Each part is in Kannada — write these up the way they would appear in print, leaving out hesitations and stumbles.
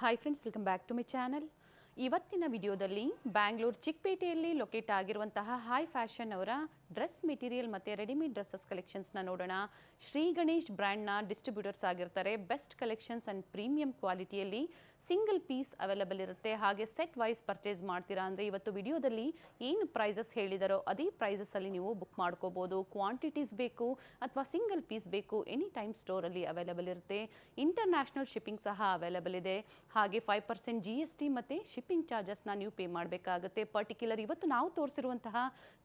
Hi friends, welcome back to my channel. ಇವತ್ತಿನ ವಿಡಿಯೋದಲ್ಲಿ ಬ್ಯಾಂಗ್ಳೂರ್ ಚಿಕ್ಕಪೇಟೆಯಲ್ಲಿ ಲೊಕೇಟ್ ಆಗಿರುವಂತಹ ಹೈ ಫ್ಯಾಷನ್ ಅವರ ಡ್ರೆಸ್ ಮೆಟೀರಿಯಲ್ ಮತ್ತು ರೆಡಿಮೇಡ್ ಡ್ರೆಸ್ಸಸ್ ಕಲೆಕ್ಷನ್ಸ್ನ ನೋಡೋಣ. ಶ್ರೀ ಗಣೇಶ್ ಬ್ರ್ಯಾಂಡ್ನ ಡಿಸ್ಟ್ರಿಬ್ಯೂಟರ್ಸ್ ಆಗಿರ್ತಾರೆ. ಬೆಸ್ಟ್ ಕಲೆಕ್ಷನ್ಸ್ ಆ್ಯಂಡ್ ಪ್ರೀಮಿಯಂ ಕ್ವಾಲಿಟಿಯಲ್ಲಿ ಸಿಂಗಲ್ ಪೀಸ್ ಅವೈಲಬಲ್ ಇರುತ್ತೆ. ಹಾಗೆ ಸೆಟ್ ವೈಸ್ ಪರ್ಚೇಸ್ ಮಾಡ್ತೀರಾ ಅಂದರೆ ಇವತ್ತು ವಿಡಿಯೋದಲ್ಲಿ ಏನು ಪ್ರೈಸಸ್ ಹೇಳಿದಾರೋ ಅದೇ ಪ್ರೈಸಸಲ್ಲಿ ನೀವು ಬುಕ್ ಮಾಡ್ಕೋಬೋದು. ಕ್ವಾಂಟಿಟೀಸ್ ಬೇಕು ಅಥವಾ ಸಿಂಗಲ್ ಪೀಸ್ ಬೇಕು, ಎನಿ ಟೈಮ್ ಸ್ಟೋರಲ್ಲಿ ಅವೈಲಬಲ್ ಇರುತ್ತೆ. ಇಂಟರ್ನ್ಯಾಷನಲ್ ಶಿಪ್ಪಿಂಗ್ ಸಹ ಅವೈಲಬಲ್ ಇದೆ. ಹಾಗೆ 5% GST ಮತ್ತು ಶಿಪ್ಪಿಂಗ್ ಚಾರ್ಜಸ್ನ ನೀವು ಪೇ ಮಾಡಬೇಕಾಗುತ್ತೆ. ಪರ್ಟಿಕ್ಯುಲರ್ ಇವತ್ತು ನಾವು ತೋರಿಸಿರುವಂತಹ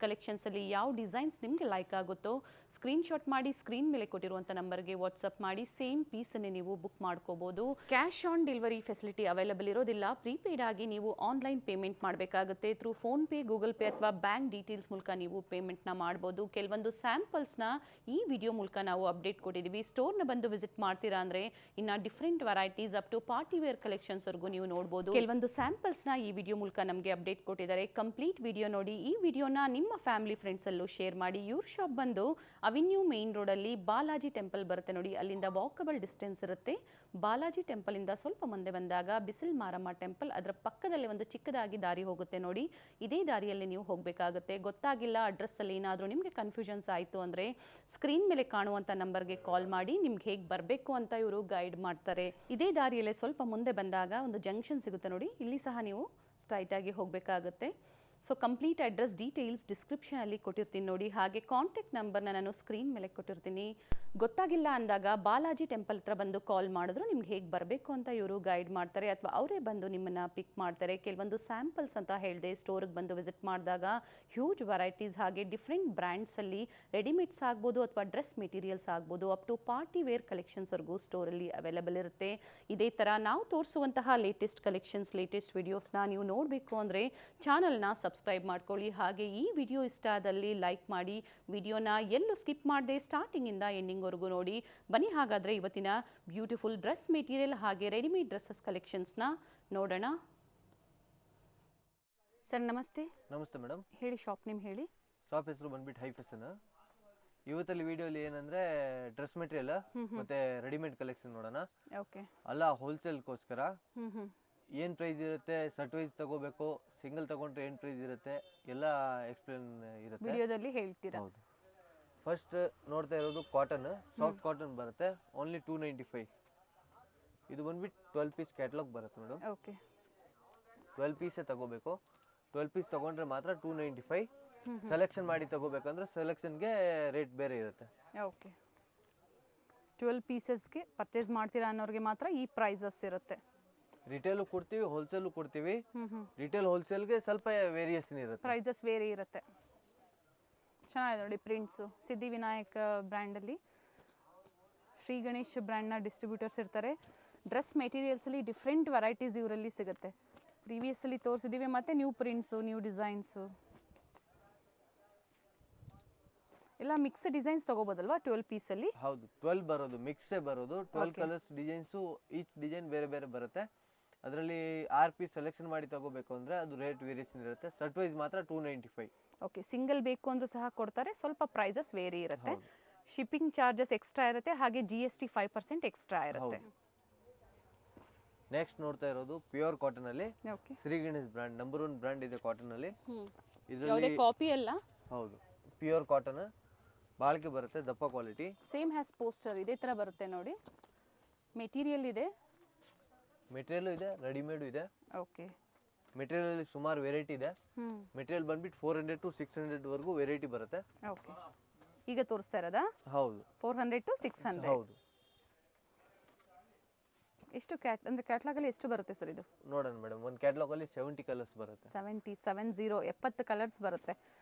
ಕಲೆಕ್ಷನ್ಸಲ್ಲಿ ಯಾವ ಡಿಸೈನ್ಸ್ ನಿಮಗೆ ಲೈಕ್ ಆಗುತ್ತೋ ಸ್ಕ್ರೀನ್ಶಾಟ್ ಮಾಡಿ ಸ್ಕ್ರೀನ್ ಮೇಲೆ ಕೊಟ್ಟಿರುವಂಥ ನಂಬರ್ಗೆ ವಾಟ್ಸಪ್ ಮಾಡಿ ಸೇಮ್ ಪೀಸನ್ನೇ ನೀವು ಬುಕ್ ಮಾಡ್ಕೋಬೋದು. Cash on delivery facility available ಇರೋದಿಲ್ಲ. ಪ್ರೀಪೇಯ್ಡ್ ಆಗಿ ನೀವು ಆನ್ಲೈನ್ ಪೇಮೆಂಟ್ ಮಾಡಬೇಕಾಗುತ್ತೆ. ಥ್ರೂ ಫೋನ್ಪೇ, ಗೂಗಲ್ ಪೇ ಅಥವಾ ಬ್ಯಾಂಕ್ ಡೀಟೇಲ್ಸ್ ಮೂಲಕ ನೀವು ಪೇಮೆಂಟ್ನ ಮಾಡ್ಬೋದು. ಕೆಲವೊಂದು ಸ್ಯಾಂಪಲ್ಸ್ನ ಈ ವಿಡಿಯೋ ಮೂಲಕ ನಾವು ಅಪ್ಡೇಟ್ ಕೊಟ್ಟಿದ್ದೀವಿ. ಸ್ಟೋರ್ನ ಬಂದು ವಿಸಿಟ್ ಮಾಡ್ತೀರಾ ಅಂದರೆ ಇನ್ನು different varieties up to party wear ಕಲೆಕ್ಷನ್ಸ್ವರೆಗೂ ನೀವು ನೋಡ್ಬೋದು. ಕೆಲವೊಂದು ಸ್ಯಾಂಪಲ್ಸ್ನ ಈ ವಿಡಿಯೋ ಮೂಲಕ ನಮಗೆ ಅಪ್ಡೇಟ್ ಕೊಟ್ಟಿದ್ದಾರೆ. ಕಂಪ್ಲೀಟ್ ವಿಡಿಯೋ ನೋಡಿ. ಈ ವಿಡಿಯೋನ ನಿಮ್ಮ ಫ್ಯಾಮಿಲಿ ಫ್ರೆಂಡ್ಸಲ್ಲೂ ಶೇರ್ ಮಾಡಿ. ಇವ್ರ ಶಾಪ್ ಬಂದು ಅವೆನ್ಯೂ ಮೇನ್ ರೋಡಲ್ಲಿ ಬಾಲಾಜಿ ಟೆಂಪಲ್ ಬರುತ್ತೆ ನೋಡಿ, ಅಲ್ಲಿಂದ ವಾಕಬಲ್ ಡಿಸ್ಟೆನ್ಸ್ ಇರುತ್ತೆ. ಬಾಲಾಜಿ ಟೆಂಪಲಿಂದ ಸ್ವಲ್ಪ ಮುಂದೆ ಬಂದಾಗ ಬಿಸಿಲ್ ಮಾರಮ್ಮ ಟೆಂಪಲ್, ಅದರ ಪಕ್ಕದಲ್ಲೇ ಒಂದು ಚಿಕ್ಕದಾಗಿ ದಾರಿ ಹೋಗುತ್ತೆ ನೋಡಿ. ಇದೇ ದಾರಿಯಲ್ಲಿ ನೀವು ಹೋಗಬೇಕಾಗುತ್ತೆ. ಗೊತ್ತಾಗಿಲ್ಲ, ಅಡ್ರೆಸ್ಸಲ್ಲಿ ಏನಾದರೂ ನಿಮಗೆ ಕನ್ಫ್ಯೂಷನ್ಸ್ ಆಯಿತು ಅಂದರೆ ಸ್ಕ್ರೀನ್ ಮೇಲೆ ಕಾಣುವಂಥ ನಂಬರ್ಗೆ ಕಾಲ್ ಮಾಡಿ ನಿಮ್ಗೆ ಹೇಗೆ ಬರಬೇಕು ಅಂತ ಇವರು ಗೈಡ್ ಮಾಡ್ತಾರೆ. ಇದೇ ದಾರಿಯಲ್ಲೇ ಸ್ವಲ್ಪ ಮುಂದೆ ಬಂದಾಗ ಒಂದು ಜಂಕ್ಷನ್ ಸಿಗುತ್ತೆ ನೋಡಿ, ಇಲ್ಲಿ ಸಹ ನೀವು ಸ್ಟ್ರೈಟಾಗಿ ಹೋಗಬೇಕಾಗುತ್ತೆ. ಸೊ ಕಂಪ್ಲೀಟ್ ಅಡ್ರೆಸ್ ಡೀಟೇಲ್ಸ್ ಡಿಸ್ಕ್ರಿಪ್ಷನಲ್ಲಿ ಕೊಟ್ಟಿರ್ತೀನಿ ನೋಡಿ. ಹಾಗೆ ಕಾಂಟ್ಯಾಕ್ಟ್ ನಂಬರ್ನ ನಾನು ಸ್ಕ್ರೀನ್ ಮೇಲೆ ಕೊಟ್ಟಿರ್ತೀನಿ. ಗೊತ್ತಾಗಿಲ್ಲ ಅಂದಾಗ ಬಾಲಾಜಿ ಟೆಂಪಲ್ ಹತ್ರ ಬಂದು ಕಾಲ್ ಮಾಡಿದ್ರು ನಿಮ್ಗೆ ಹೇಗೆ ಬರಬೇಕು ಅಂತ ಇವರು ಗೈಡ್ ಮಾಡ್ತಾರೆ, ಅಥವಾ ಅವರೇ ಬಂದು ನಿಮ್ಮನ್ನು ಪಿಕ್ ಮಾಡ್ತಾರೆ. ಕೆಲವೊಂದು ಸ್ಯಾಂಪಲ್ಸ್ ಅಂತ ಹೇಳಿದೆ, ಸ್ಟೋರಿಗೆ ಬಂದು ವಿಸಿಟ್ ಮಾಡಿದಾಗ ಹ್ಯೂಜ್ ವೆರೈಟೀಸ್ ಹಾಗೆ ಡಿಫ್ರೆಂಟ್ ಬ್ರ್ಯಾಂಡ್ಸಲ್ಲಿ ರೆಡಿಮೇಡ್ಸ್ ಆಗ್ಬೋದು ಅಥವಾ ಡ್ರೆಸ್ ಮೆಟೀರಿಯಲ್ಸ್ ಆಗ್ಬೋದು, ಅಪ್ ಟು ಪಾರ್ಟಿ ವೇರ್ ಕಲೆಕ್ಷನ್ಸ್ವರೆಗೂ ಸ್ಟೋರಲ್ಲಿ ಅವೈಲಬಲ್ ಇರುತ್ತೆ. ಇದೇ ಥರ ನಾವು ತೋರಿಸುವಂತಹ ಲೇಟೆಸ್ಟ್ ಕಲೆಕ್ಷನ್ಸ್, ಲೇಟೆಸ್ಟ್ ವಿಡಿಯೋಸ್ನ ನೀವು ನೋಡಬೇಕು ಅಂದರೆ ಚಾನಲ್ನ ಸಬ್ಸ್ಕ್ರೈಬ್ ಮಾಡ್ಕೊಳ್ಳಿ. ಹಾಗೆ ಈ ವಿಡಿಯೋ ಇಷ್ಟ ಆದಲ್ಲಿ ಲೈಕ್ ಮಾಡಿ. ವಿಡಿಯೋನ ಎಲ್ಲೂ ಸ್ಕಿಪ್ ಮಾಡದೆ ಸ್ಟಾರ್ಟಿಂಗಿಂದ ಎಂಡಿಂಗ್ವರೆಗೂ ನೋಡಿ. ಬನ್ನಿ ಹಾಗಾದರೆ ಇವತ್ತಿನ ಬ್ಯೂಟಿಫುಲ್ ಡ್ರೆಸ್ ಮೆಟೀರಿಯಲ್ ಹಾಗೆ ರೆಡಿಮೇಡ್ ಡ್ರೆಸ್ಸಸ್ ಕಲೆಕ್ಷನ್ಸ್ನ ನೋಡೋಣ. ಸರ್ ನಮಸ್ತೆ. ನಮಸ್ತೆ ಮೇಡಮ್. ಹೇಳಿ, ಶಾಪ್ ನೇಮ್ ಹೇಳಿ. ಶಾಪ್ ಹೆಸರು ಬಂದ್ಬಿಟ್ಟು ಹೈ ಫ್ಯಾಷನ್. ಇವತ್ತಲ್ಲಿ ವಿಡಿಯೋಲಿ ಏನಂದ್ರೆ ಡ್ರೆಸ್ ಮೆಟೀರಿಯಲ್ ಮತ್ತೆ ರೆಡಿಮೇಡ್ ಕಲೆಕ್ಷನ್ ನೋಡೋಣ. ಓಕೆ. ಅಲ್ಲ ಹೋಲ್ಸೇಲ್ಗೋಸ್ಕರ ಏನು ಪ್ರೈಸ್ ಇರುತ್ತೆ, ಸೆಟ್ ವೈಸ್ ತಗೋಬೇಕು, ಸಿಂಗಲ್ ತಗೊಂಡ್ರೆ ಏನು ಪ್ರೈಸ್ ಇರುತ್ತೆ ಎಲ್ಲ ಎಕ್ಸ್ಪ್ಲೇನ್ ಇರುತ್ತೆ ವಿಡಿಯೋದಲ್ಲಿ ಹೇಳ್ತೀರಾ. ಹೌದು. ಫಸ್ಟ್ ನೋಡ್ತಾ ಇರೋದು ಕಾಟನ್, ಸಾಫ್ಟ್ ಕಾಟನ್ ಬರುತ್ತೆ. ಓನ್ಲಿ 295. ಇದು ಬಂದ್ಬಿಟ್ಟು 12 ಪೀಸ್ ಕ್ಯಾಟ್ಲಾಗ್ ಬರುತ್ತೆ ಮೇಡಮ್. ಓಕೆ. 12 ಪೀಸೇ ತಗೋಬೇಕು. 12 ಪೀಸ್ ತಗೊಂಡ್ರೆ ಮಾತ್ರ 295. ಸೆಲೆಕ್ಷನ್ ಮಾಡಿ ತಗೋಬೇಕಂದ್ರೆ ಸೆಲೆಕ್ಷನ್ಗೆ ರೇಟ್ ಬೇರೆ ಇರುತ್ತೆ. ಓಕೆ. 12 ಪೀಸಸ್ಗೆ ಪರ್ಚೇಸ್ ಮಾಡ್ತೀರಾ ಅನ್ನೋರಿಗೆ ಮಾತ್ರ ಈ ಪ್ರೈಸಸ್ ಇರುತ್ತೆ. ರಿಟೇಲು ಕೊಡ್ತೀವಿ, ಹೋಲ್ಸೇಲು ಕೊಡ್ತೀವಿ. ರಿಟೇಲ್ ಹೋಲ್ಸೇಲ್ಗೆ ಸ್ವಲ್ಪ ವೇರಿಯೇಷನ್ ಇರುತ್ತೆ, ಪ್ರೈಸಸ್ ವೇರಿ ಇರುತ್ತೆ. ಚೆನ್ನಾಗಿದೆ ನೋಡಿ ಪ್ರಿಂಟ್ಸು. ಸಿದ್ಧಿವಿನಾಯಕ ಬ್ರ್ಯಾಂಡಲ್ಲಿ ಶ್ರೀ ಗಣೇಶ್ ಬ್ರ್ಯಾಂಡ್ನ ಡಿಸ್ಟ್ರಿಬ್ಯೂಟರ್ಸ್ ಇರ್ತಾರೆ. ಡ್ರೆಸ್ ಮೆಟೀರಿಯಲ್ಸಲ್ಲಿ ಡಿಫ್ರೆಂಟ್ ವೆರೈಟೀಸ್ ಇವರಲ್ಲಿ ಸಿಗುತ್ತೆ. ಪ್ರೀವಿಯಸ್ಸಲ್ಲಿ ತೋರಿಸಿದ್ದೀವಿ, ಮತ್ತು ನ್ಯೂ ಪ್ರಿಂಟ್ಸು, ನ್ಯೂ ಡಿಸೈನ್ಸು ಎಲ್ಲ ಮಿಕ್ಸ್ ಡಿಸೈನ್ಸ್ ತಗೋಬೋದಲ್ವಾ 12 ಪೀಸಲ್ಲಿ? ಹೌದು, 12 ಬರೋದು, ಮಿಕ್ಸೇ ಬರೋದು. 12 ಕಲರ್ಸ್ ಡಿಸೈನ್ಸು, ಈಚ್ ಡಿಸೈನ್ ಬೇರೆ ಬೇರೆ ಬರುತ್ತೆ. ಅದರಲ್ಲಿ 6 ಪೀಸ್ ಸೆಲೆಕ್ಷನ್ ಮಾಡಿ ತಗೋಬೇಕು ಅಂದರೆ ಅದು ರೇಟ್ ವೇರಿಯೇಷನ್ ಇರುತ್ತೆ. ಸೆಟ್ ವೈಸ್ ಮಾತ್ರ 295. ಓಕೆ. ಸಿಂಗಲ್ ಬೇಕು ಅಂದರೂ ಸಹ ಕೊಡ್ತಾರೆ, ಸ್ವಲ್ಪ ಪ್ರೈಸಸ್ ವೇರಿ ಇರುತ್ತೆ. ಶಿಪ್ಪಿಂಗ್ ಚಾರ್ಜಸ್ ಎಕ್ಸ್ಟ್ರಾ ಇರುತ್ತೆ, ಹಾಗೆ GST 5% ಎಕ್ಸ್ಟ್ರಾ ಇರುತ್ತೆ. ನೆಕ್ಸ್ಟ್ ನೋಡ್ತಾ ಇರೋದು ಪ್ಯೂರ್ ಕಾಟನ್ ಅಲ್ಲಿ okay. Shri Ganesh brand number 1 brand ಇದೆ ಕಾಟನ್ ಅಲ್ಲಿ. ಯಾವುದೇ ಕಾಪಿ ಅಲ್ಲ. ಹೌದು, ಪ್ಯೂರ್ ಕಾಟನ್, ಬಾಳಿಕೆ ಬರುತ್ತೆ, ದಪ್ಪ ಕ್ವಾಲಿಟಿ. ಸೇಮ್ ಹ್ಯಾಸ್ ಪೋಸ್ಟರ್ ಇದೇ ಥರ ಬರುತ್ತೆ ನೋಡಿ. ಮೆಟೀರಿಯಲ್ ಇದೆ, ಮೆಟೀರಿಯಲ್ ಇದೆ, ರೆಡಿಮೇಡ್ ಇದೆ. ಓಕೆ. ಮೆಟೀರಿಯಲ್ ಅಲ್ಲಿ ಸುಮಾರು ವೆರೈಟಿ ಇದೆ. ಮೆಟೀರಿಯಲ್ ಬಂದ್ಬಿಟ್ಟು 400 to 600 ವರೆಗೂ ವೆರೈಟಿ ಬರುತ್ತೆ. ಓಕೆ. ಈಗ ತೋರಿಸ್ತಾ ಇರೋದಾ? ಹೌದು. 400 to 600. ಹೌದು. ಎಷ್ಟು ಕ್ಯಾಟ್ಲಾಗಲ್ಲಿ ಎಷ್ಟು ಬರುತ್ತೆ ಸರ್ ಇದು? ನೋಡೋಣ ಮೇಡಮ್, ಒಂದು ಕ್ಯಾಟ್ಲಾಗ್ ಅಲ್ಲಿ 70 ಕಲರ್ಸ್ ಬರುತ್ತೆ. 70 ಕಲರ್ಸ್ ಬರುತ್ತೆ.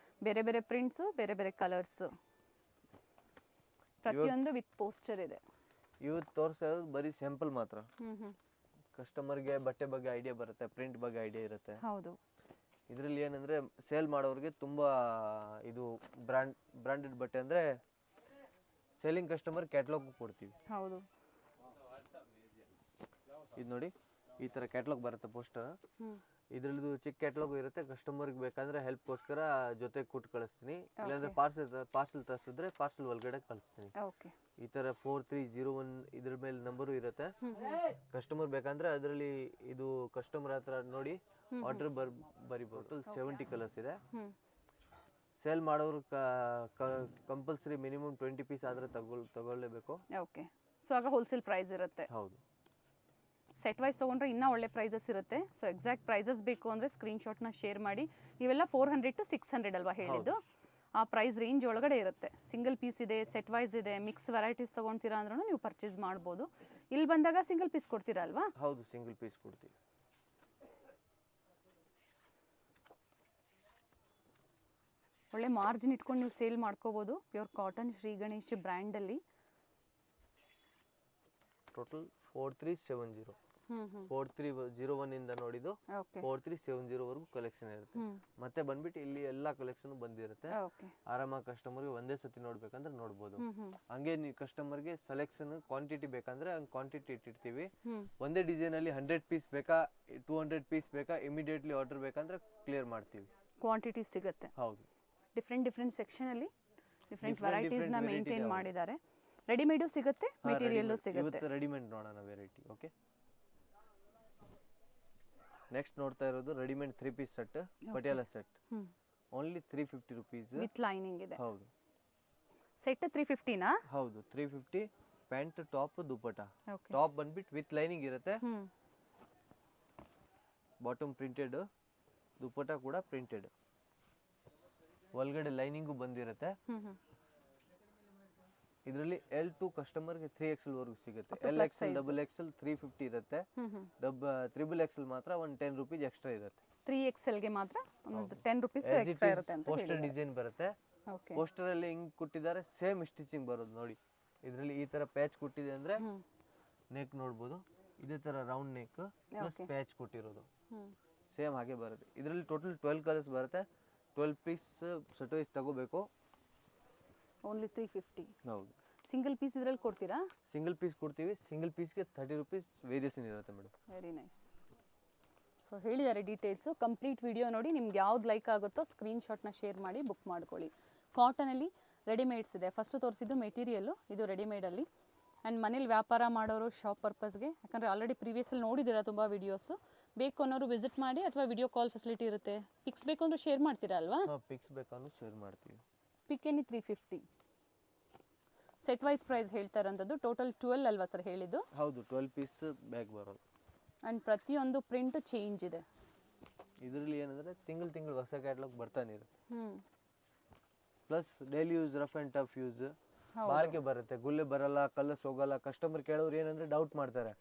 ಬೇರೆ ಬೇರೆ ಪ್ರಿಂಟ್ಸು, ಬೇರೆ ಬೇರೆ ಕಲರ್ಸು, ಪ್ರತಿಯೊಂದು ವಿತ್ ಪೋಸ್ಟರ್ ಇದೆ. ಇವತ್ತು ತೋರಿಸ್ತಾ ಇರೋದು ಬರೀ ಸ್ಯಾಂಪಲ್ ಮಾತ್ರ. ಕಸ್ಟಮರ್ಗೆ ಬಟ್ಟೆ ಬಗ್ಗೆ ಐಡಿಯಾ ಬರುತ್ತೆ, ಪ್ರಿಂಟ್ ಬಗ್ಗೆ ಐಡಿಯಾ ಇರುತ್ತೆ. ಹೌದು. ಇದರಲ್ಲಿ ಏನಂದ್ರೆ ಸೇಲ್ ಮಾಡೋರಿಗೆ ತುಂಬಾ ಇದು ಬ್ರಾಂಡೆಡ್ ಬಟ್ಟೆ ಅಂದ್ರೆ ಸೇಲಿಂಗ್ ಕಸ್ಟಮರ್ ಕ್ಯಾಟ್ಲಾಗ್ ಕೊಡ್ತೀವಿ. ಹೌದು. ಇದು ನೋಡಿ, ಈ ತರ ಕ್ಯಾಟ್ಲಾಗ್ ಬರುತ್ತೆ ಪೋಸ್ಟರ್. ಇದ್ರದ್ದು ಚಿಕ್ಕ ಕ್ಯಾಟ್ಲಾಗ್ ಇರುತ್ತೆ, ಕಸ್ಟಮರ್ಗೆ ಬೇಕಂದ್ರೆ ಹೆಲ್ಪ್ಗೋಸ್ಕರ ಜೊತೆ ಕೊಟ್ಟು ಕಳಿಸ್ತೀನಿ, ಇಲ್ಲಾಂದ್ರೆ ಪಾರ್ಸಲ್ ತರಿಸಿದ್ರೆ ಪಾರ್ಸಲ್ ಒಳಗಡೆ ಕಳಿಸ್ತೀನಿ. ಓಕೆ. ಈ ತರ 4301 ಇದ್ರ ಮೇಲೆ ನಂಬರು ಇರುತ್ತೆ. ಕಸ್ಟಮರ್ ಬೇಕಂದ್ರೆ ಅದರಲ್ಲಿ ಇದು ಕಸ್ಟಮರ್ ಹತ್ರ ನೋಡಿ ಆರ್ಡರ್ ಬರಿಬಹುದು. 70 ಕಲರ್ಸ್ ಇದೆ. ಸೇಲ್ ಮಾಡೋರು ಕಂಪಲ್ಸರಿ ಮಿನಿಮಮ್ 20 ಪೀಸ್ ಆದ್ರೆ ತಗೊಳ್ಳೇಬೇಕು. ಓಕೆ. ಸೊ ಆಗ ಹೋಲ್ಸೇಲ್ ಪ್ರೈಸ್ ಇರುತ್ತೆ. ಹೌದು. ಸೆಟ್ ವೈಸ್ ತೊಗೊಂಡ್ರೆ ಇನ್ನೂ ಒಳ್ಳೆ ಪ್ರೈಸಸ್ ಇರುತ್ತೆ. ಸೊ ಎಕ್ಸಾಕ್ಟ್ ಪ್ರೈಸಸ್ ಬೇಕು ಅಂದರೆ ಸ್ಕ್ರೀನ್ಶಾಟ್ನ ಶೇರ್ ಮಾಡಿ. ಇವೆಲ್ಲ 400 to 600 ಅಲ್ವಾ ಹೇಳಿದ್ದು? ಆ ಪ್ರೈಸ್ ರೇಂಜ್ ಒಳಗಡೆ ಇರುತ್ತೆ. ಸಿಂಗಲ್ ಪೀಸ್ ಇದೆ, ಸೆಟ್ ವೈಸ್ ಇದೆ, ಮಿಕ್ಸ್ ವೆರೈಟೀಸ್ ತೊಗೊಳ್ತೀರಾ ಅಂದ್ರೂ ನೀವು ಪರ್ಚೇಸ್ ಮಾಡ್ಬೋದು. ಇಲ್ಲಿ ಬಂದಾಗ ಸಿಂಗಲ್ ಪೀಸ್ ಕೊಡ್ತೀರಾ ಅಲ್ವಾ? ಹೌದು, ಸಿಂಗಲ್ ಪೀಸ್ ಕೊಡ್ತೀವಿ. ಒಳ್ಳೆ ಮಾರ್ಜಿನ್ ಇಟ್ಕೊಂಡು ನೀವು ಸೇಲ್ ಮಾಡ್ಕೋಬೋದು. ಪ್ಯೂರ್ ಕಾಟನ್ ಶ್ರೀ ಗಣೇಶ್ ಬ್ರ್ಯಾಂಡಲ್ಲಿ. ಟೋಟಲ್ 4370. 4301 ಇಂದ ನೋಡಿದ್ದು 4370 ವರೆಗೂ ಕಲೆಕ್ಷನ್ ಇರುತ್ತೆ. ಮತ್ತೆ ಬಂದ್ಬಿಟ್ಟು ಇಲ್ಲಿ ಎಲ್ಲಾ ಕಲೆಕ್ಷನ್ ಬಂದಿರುತ್ತೆ. ಆರಾಮಾಗಿ ಕಸ್ಟಮರ್ಗೆ ಒಂದೇ ಸತಿ ನೋಡ್ಬೇಕಂದ್ರೆ ನೋಡ್ಬೋದು. ಹಂಗೆ ನೀವು ಕಸ್ಟಮರ್ಗೆ ಸೆಲೆಕ್ಷನ್ ಕ್ವಾಂಟಿಟಿ ಬೇಕಂದ್ರೆ ಹಂಗೆ ಕ್ವಾಂಟಿಟಿ ಇಟ್ಟಿರ್ತೀವಿ. ಒಂದೇ ಡಿಸೈನ್ ಅಲ್ಲಿ 100 ಪೀಸ್ ಬೇಕಾ, 200 ಪೀಸ್ ಬೇಕಾ, ಇಮಿಡಿಯೇಟ್ಲಿ ಆರ್ಡರ್ ಬೇಕಂದ್ರೆ ಕ್ಲಿಯರ್ ಮಾಡ್ತೀವಿ. ಕ್ವಾಂಟಿಟಿ ಸಿಗುತ್ತೆ. ಹೌದು. ಡಿಫ್ರೆಂಟ್ ಸೆಕ್ಷನ್ ಅಲ್ಲಿ ಡಿಫ್ರೆಂಟ್ ವೆರೈಟೀಸ್ ನ ಮೇಂಟೈನ್ ಮಾಡಿದ್ದಾರೆ. ರೆಡಿಮೇಡು ಸಿಗುತ್ತೆ, ಮೆಟೀರಿಯಲ್ ಸಿಗುತ್ತೆ. ಇವತ್ತು ರೆಡಿಮೇಡ್ ನೋಡೋಣ ವೆರೈಟಿ. ಓಕೆ. ನೆಕ್ಸ್ಟ್ ನೋಡ್ತಾ ಇರೋದು readymade 3 piece set, Patiala set. Only 350 rupees with lining ಇದೆ. ಹೌದು. ಸೆಟ್ 350 ನಾ? ಹೌದು, 350. Pant, top, dupatta. ಟಾಪ್ ಬಂದ್ಬಿಟ್ಟು ವಿತ್ ಲೈನಿಂಗ್ ಇರುತ್ತೆ. ಬಾಟಮ್ ಪ್ರಿಂಟೆಡ್, ದುಪಟ್ಟ ಕೂಡ ಪ್ರಿಂಟೆಡ್. ಒಳಗಡೆ ಲೈನಿಂಗು ಬಂದಿರುತ್ತೆ. ಇದರಲ್ಲಿ L2 ಕಸ್ಟಮರ್ಗೆ 3XL ವರೆಗೂ ಸಿಗುತ್ತೆ. LXL, XXL 350 ಇರುತ್ತೆ. XXL ಮಾತ್ರ ಒಂದು 10 ರೂಪೀಸ್ ಎಕ್ಸ್ಟ್ರಾ ಇರುತ್ತೆ. 3XL ಗೆ ಮಾತ್ರ ಒಂದು 10 ರೂಪೀಸ್ ಎಕ್ಸ್ಟ್ರಾ ಇರುತ್ತೆ ಅಂತ ಹೇಳಿ. ಪೋಸ್ಟರ್ ಡಿಸೈನ್ ಬರುತ್ತೆ. ಪೋಸ್ಟರ್ ಅಲ್ಲಿ ಹಿಂಗ್ ಕೊಟ್ಟಿದ್ದಾರೆ, ಸೇಮ್ ಸ್ಟಿಚಿಂಗ್ ಬರೋದು ನೋಡಿ. ಇದರಲ್ಲಿ ಈ ತರ ಪ್ಯಾಚ್ ಕೊಟ್ಟಿದೆ ಅಂದ್ರೆ ನೆಕ್ ನೋಡಬಹುದು. ಇದೇ ತರ ರೌಂಡ್ ನೆಕ್ ಪ್ಲಸ್ ಪ್ಯಾಚ್ ಕೊಟ್ಟಿರೋದು ಸೇಮ್ ಹಾಗೆ ಬರುತ್ತೆ. ಇದರಲ್ಲಿ ಟೋಟಲ್ 12 ಕಲರ್ಸ್ ಬರುತ್ತೆ. 12 ಪೀಸ್ ಸೆಟ್ ವೈಸ್ ತಗೋಬೇಕು. ಓನ್ಲಿ 350. ಹೌದು. ಸಿಂಗಲ್ ಪೀಸ್ ಇದರಲ್ಲಿ ಕೊಡ್ತೀರಾ? ಸಿಂಗಲ್ ಪೀಸ್ ಕೊಡ್ತೀವಿ. ಸಿಂಗಲ್ ಪೀಸ್ಗೆ 30 ರೂಪೀಸ್ ವೇರಿಯೇಷನ್ ಇರುತ್ತೆ ಮೇಡಮ್. Very nice. ಸೊ ಹೇಳಿದ್ದಾರೆ ಡೀಟೇಲ್ಸು. ಕಂಪ್ಲೀಟ್ ವಿಡಿಯೋ ನೋಡಿ, ನಿಮ್ಗೆ ಯಾವ್ದು ಲೈಕ್ ಆಗುತ್ತೋ ಸ್ಕ್ರೀನ್ಶಾಟ್ನ ಶೇರ್ ಮಾಡಿ ಬುಕ್ ಮಾಡ್ಕೊಳ್ಳಿ. ಕಾಟನಲ್ಲಿ ರೆಡಿಮೇಡ್ಸ್ ಇದೆ. ಫಸ್ಟ್ ತೋರಿಸಿದ್ದು ಮೆಟೀರಿಯಲ್ಲು, ಇದು ರೆಡಿಮೇಡಲ್ಲಿ. ಆ್ಯಂಡ್ ಮನೇಲಿ ವ್ಯಾಪಾರ ಮಾಡೋರು ಶಾಪ್ ಪರ್ಪಸ್ಗೆ, ಯಾಕಂದರೆ ಆಲ್ರೆಡಿ ಪ್ರೀವಿಯಸ್ಸಲ್ಲಿ ನೋಡಿದ್ದೀರಾ ತುಂಬ ವೀಡಿಯೋಸು. ಬೇಕು ಅನ್ನೋರು ವಿಸಿಟ್ ಮಾಡಿ, ಅಥವಾ ವಿಡಿಯೋ ಕಾಲ್ ಫೆಸಿಲಿಟಿ ಇರುತ್ತೆ. ಪಿಕ್ಸ್ ಬೇಕು ಅಂದ್ರೆ ಶೇರ್ ಮಾಡ್ತೀರಾ ಅಲ್ವಾ? ಪಿಕ್ಸ್ ಬೇಕಂದ್ರೆ ಶೇರ್ ಮಾಡ್ತೀವಿ. Pick any 350. Set wise price ಹೇಳ್ತಾ ಇರೋಂಥದ್ದು. ಟೋಟಲ್ 12 ಅಲ್ವಾ ಸರ್ ಹೇಳಿದ್ದು? ಹೌದು, 12 ಪೀಸ್ ಬ್ಯಾಗ್ ಬರೋದು. ಆ್ಯಂಡ್ ಪ್ರತಿಯೊಂದು ಪ್ರಿಂಟ್ ಚೇಂಜ್ ಇದೆ. ಇದರಲ್ಲಿ ಏನಂದ್ರೆ ತಿಂಗಳು ಹೊಸ ಕ್ಯಾಟಲಾಗ್ ಬರ್ತಾನೆ ಇರುತ್ತೆ. Plus daily use, rough and tough use ಬಾಳಿಕೆ ಬರುತ್ತೆ. ಗುಲ್ಲೆ ಬರಲ್ಲ, ಕಲರ್ಸ್ ಹೋಗಲ್ಲ. ಕಸ್ಟಮರ್ ಕೇಳೋರು ಏನಂದ್ರೆ ಡೌಟ್ ಮಾಡ್ತಾರೆ.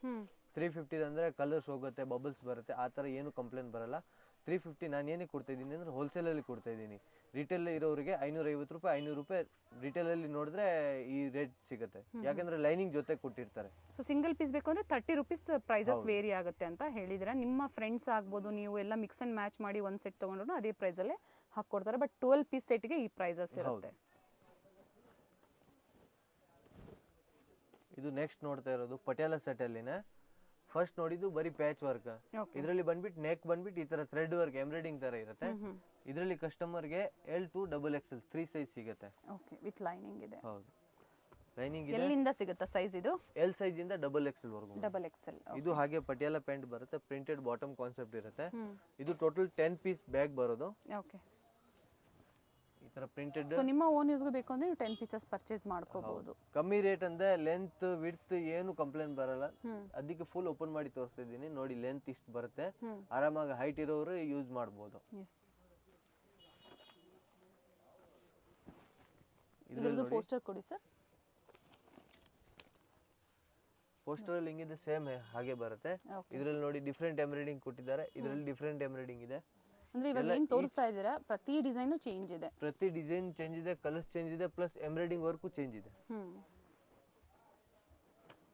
350 ಅಂದ್ರೆ ಕಲರ್ಸ್ ಹೋಗುತ್ತೆ, ಬಬಲ್ಸ್ ಬರುತ್ತೆ, ಆ ಥರ ಏನು ಕಂಪ್ಲೇಂಟ್ ಬರಲ್ಲ. 350 ನಾನು ಏನಕ್ಕೆ ಕೊಡ್ತಾ ಇದ್ದೀನಿ ಅಂದ್ರೆ ಹೋಲ್ಸೇಲಲ್ಲಿ ಕೊಡ್ತಾ ಇದ್ದೀನಿ. ರಿಟೇಲ್ ಇರೋರಿಗೆ 550 ರೂಪಾಯಿ, 500 ರೂಪಾಯಿ ರಿಟೇಲಲ್ಲಿ ನೋಡಿದ್ರೆ ಈ ರೇಟ್ ಸಿಗುತ್ತೆ. ಯಾಕಂದ್ರೆ ಲೈನಿಂಗ್ ಜೊತೆ ಕೊಟ್ಟಿರ್ತಾರೆ. ಸೊ ಸಿಂಗಲ್ ಪೀಸ್ ಬೇಕು ಅಂದರೆ 30 ರೂಪೀಸ್ ಪ್ರೈಸಸ್ ವೇರಿ ಆಗುತ್ತೆ ಅಂತ ಹೇಳಿದ್ರೆ, ನಿಮ್ಮ ಫ್ರೆಂಡ್ಸ್ ಆಗ್ಬೋದು, ನೀವು ಎಲ್ಲ ಮಿಕ್ಸ್ ಆ್ಯಂಡ್ ಮ್ಯಾಚ್ ಮಾಡಿ ಒಂದು ಸೆಟ್ ತೊಗೊಂಡ್ರು ಅದೇ ಪ್ರೈಸಲ್ಲೇ ಹಾಕ್ಕೊಡ್ತಾರೆ. ಬಟ್ 12 ಪೀಸ್ ಸೆಟ್ಗೆ ಈ ಪ್ರೈಸಸ್ ಇರುತ್ತೆ. ಇದು ನೆಕ್ಸ್ಟ್ ನೋಡ್ತಾ ಇರೋದು ಪಟಿಯಾಲ ಸೆಟ್ ಅಲ್ಲಿನೇ. ಫಸ್ಟ್ ನೋಡಿದ್ದು ಬರೀ ಪ್ಯಾಚ್ ವರ್ಕ್. ಇದರಲ್ಲಿ ಬಂದ್ಬಿಟ್ಟು ನೆಕ್ ಬಂದ್ಬಿಟ್ಟು ಈ ತರ ಥ್ರೆಡ್ ವರ್ಕ್, ಎಂಬ್ರಾಯ್ಡಿಂಗ್ ತರ ಇರುತ್ತೆ. ಇದರಲ್ಲಿ ಕಸ್ಟಮರ್ಗೆ L2 XXL 3 ಸೈಜ್ ಸಿಗುತ್ತೆ. ಓಕೆ, ವಿತ್ ಲೈನಿಂಗ್ ಇದೆ. ಹೌದು, ಲೈನಿಂಗ್ ಇದೆ. ಎಲ್ಲಿಂದ ಸಿಗುತ್ತೆ ಸೈಜ್ ಇದು? L ಸೈಜ್ ಇಂದ XXL ವರೆಗೂ. XXL. ಇದು ಹಾಗೆ ಪಟಿಯಾಲ ಪ್ಯಾಂಟ್ ಬರುತ್ತೆ. ಪ್ರಿಂಟೆಡ್ ಬಾಟಮ್ ಕಾನ್ಸೆಪ್ಟ್ ಇರುತ್ತೆ. ಇದು ಟೋಟಲ್ 10 ಪೀಸ್ ಬ್ಯಾಗ್ ಬರೋದು. ಓಕೆ. ಈ ತರ ಪ್ರಿಂಟೆಡ್. ಸೊ ನಿಮ್ಮ ಓನ್ ಯೂಸ್ಗೆ ಬೇಕು ಅಂದ್ರೆ ನೀವು 10 ಪೀಸಸ್ ಪರ್ಚೇಸ್ ಮಾಡ್ಕೋಬಹುದು. ಕಮ್ಮಿ ರೇಟ್ ಅಂದ್ರೆ ಲೆಂತ್ ವಿಡ್ತ್ ಏನು ಕಂಪ್ಲೇಂಟ್ ಬರಲ್ಲ. ಅದಕ್ಕೆ ಫುಲ್ ಓಪನ್ ಮಾಡಿ ತೋರಿಸ್ತಾ ಇದ್ದೀನಿ ನೋಡಿ. ಲೆಂತ್ ಇಷ್ಟು ಬರುತ್ತೆ. ಆರಾಮಾಗಿ ಹೈಟ್ ಇರೋರು ಯೂಸ್ ಮಾಡಬಹುದು. ಇದರದ್ದು ಪೋಸ್ಟರ್ ಕೊಡಿ ಸರ್. ಪೋಸ್ಟರ್ ಅಲ್ಲಿ ಹಿಂಗಿದೆ, ಸೇಮ್ ಹಾಗೆ ಬರುತ್ತೆ. ಇದರಲ್ಲಿ ನೋಡಿ ಡಿಫ್ರೆಂಟ್ ಎಂಬ್ರಾಯ್ಡಿಂಗ್ ಕೊಟ್ಟಿದ್ದಾರೆ. ಇದರಲ್ಲಿ ಡಿಫ್ರೆಂಟ್ ಎಂಬ್ರಾಯ್ಡಿಂಗ್ ಇದೆ. ಅಂದ್ರೆ ಇವಾಗ ಏನು ತೋರಿಸ್ತಾ ಇದ್ದೀರಾ, ಪ್ರತಿ ಡಿಸೈನ್ ಚೇಂಜ್ ಇದೆ. ಪ್ರತಿ ಡಿಸೈನ್ ಚೇಂಜ್ ಇದೆ, ಕಲರ್ಸ್ ಚೇಂಜ್ ಇದೆ, ಪ್ಲಸ್ ಎಂಬ್ರಾಯ್ಡಿಂಗ್ ವರ್ಕು ಚೇಂಜ್ ಇದೆ.